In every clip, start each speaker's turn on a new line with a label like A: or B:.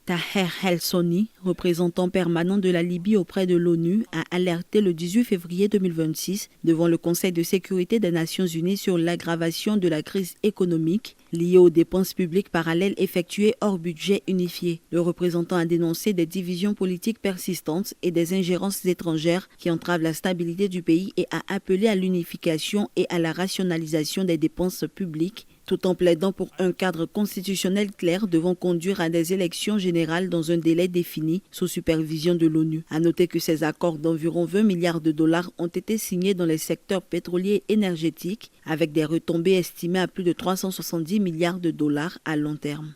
A: Taher El-Soni, représentant permanent de la Libye auprès de l'ONU, a alerté le 18 février 2026 devant le Conseil de sécurité des Nations Unies sur l'aggravation de la crise économique liée aux dépenses publiques parallèles effectuées hors budget unifié. Le représentant a dénoncé des divisions politiques persistantes et des ingérences étrangères qui entravent la stabilité du pays et a appelé à l'unification et à la rationalisation des dépenses publiques, tout en plaidant pour un cadre constitutionnel clair devant conduire à des élections générales dans un délai défini sous supervision de l'ONU. À noter que ces accords d'environ 20 milliards de dollars ont été signés dans les secteurs pétroliers et énergétiques avec des retombées estimées à plus de 370 milliards de dollars à long terme.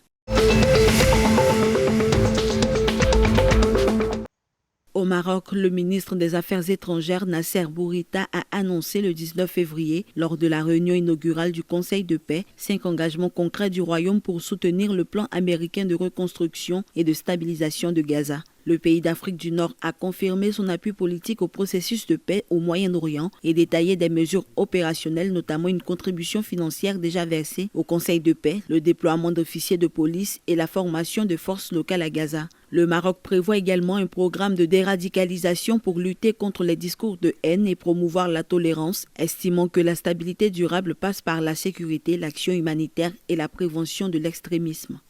A: Au Maroc, le ministre des Affaires étrangères Nasser Bourita a annoncé le 19 février, lors de la réunion inaugurale du Conseil de paix, 5 engagements concrets du Royaume pour soutenir le plan américain de reconstruction et de stabilisation de Gaza. Le pays d'Afrique du Nord a confirmé son appui politique au processus de paix au Moyen-Orient et détaillé des mesures opérationnelles, notamment une contribution financière déjà versée au Conseil de paix, le déploiement d'officiers de police et la formation de forces locales à Gaza. Le Maroc prévoit également un programme de déradicalisation pour lutter contre les discours de haine et promouvoir la tolérance, estimant que la stabilité durable passe par la sécurité, l'action humanitaire et la prévention de l'extrémisme.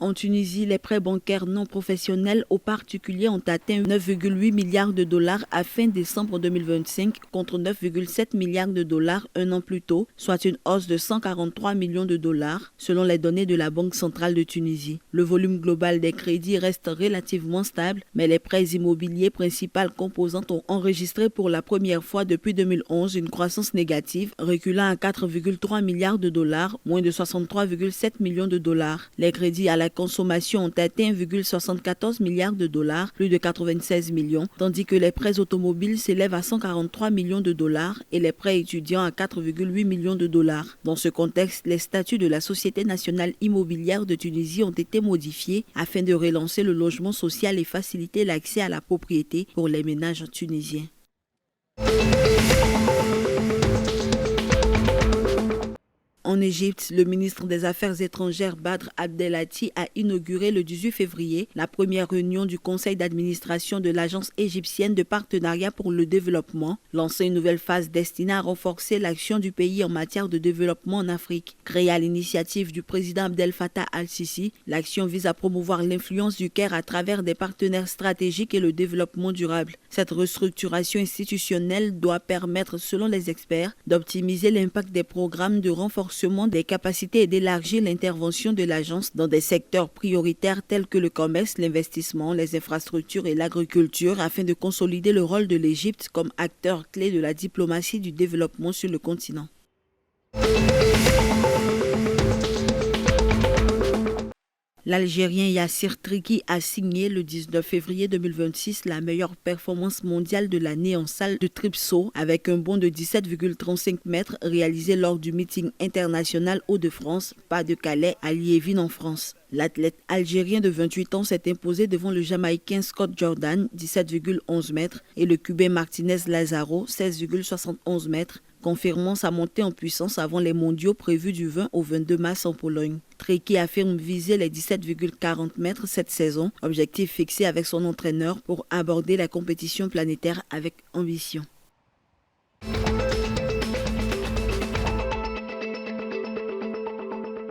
A: En Tunisie, les prêts bancaires non professionnels aux particuliers ont atteint 9,8 milliards de dollars à fin décembre 2025 contre 9,7 milliards de dollars un an plus tôt, soit une hausse de 143 millions de dollars selon les données de la Banque centrale de Tunisie. Le volume global des crédits reste relativement stable, mais les prêts immobiliers, principales composantes, ont enregistré pour la première fois depuis 2011 une croissance négative, reculant à 4,3 milliards de dollars, moins de 63,7 millions de dollars. Les crédits à la consommation ont atteint 1,74 milliards de dollars, plus de 96 millions, tandis que les prêts automobiles s'élèvent à 143 millions de dollars et les prêts étudiants à 4,8 millions de dollars. Dans ce contexte, les statuts de la Société nationale immobilière de Tunisie ont été modifiés afin de relancer le logement social et faciliter l'accès à la propriété pour les ménages tunisiens. En Égypte, le ministre des Affaires étrangères Badr Abdelhati a inauguré le 18 février la première réunion du conseil d'administration de l'Agence égyptienne de partenariat pour le développement, lançant une nouvelle phase destinée à renforcer l'action du pays en matière de développement en Afrique. Créée à l'initiative du président Abdel Fattah al-Sisi, l'action vise à promouvoir l'influence du Caire à travers des partenaires stratégiques et le développement durable. Cette restructuration institutionnelle doit permettre, selon les experts, d'optimiser l'impact des programmes de renforcement des capacités et d'élargir l'intervention de l'agence dans des secteurs prioritaires tels que le commerce, l'investissement, les infrastructures et l'agriculture afin de consolider le rôle de l'Égypte comme acteur clé de la diplomatie du développement sur le continent. L'Algérien Yassir Triki a signé le 19 février 2026 la meilleure performance mondiale de l'année en salle de tripsaut avec un bond de 17,35 mètres réalisé lors du meeting international Hauts-de-France, Pas-de-Calais à Liévin en France. L'athlète algérien de 28 ans s'est imposé devant le Jamaïcain Scott Jordan, 17,11 mètres, et le Cubain Martinez Lazaro, 16,71 mètres, confirmant sa montée en puissance avant les mondiaux prévus du 20 au 22 mars en Pologne. Triki affirme viser les 17,40 mètres cette saison, objectif fixé avec son entraîneur pour aborder la compétition planétaire avec ambition.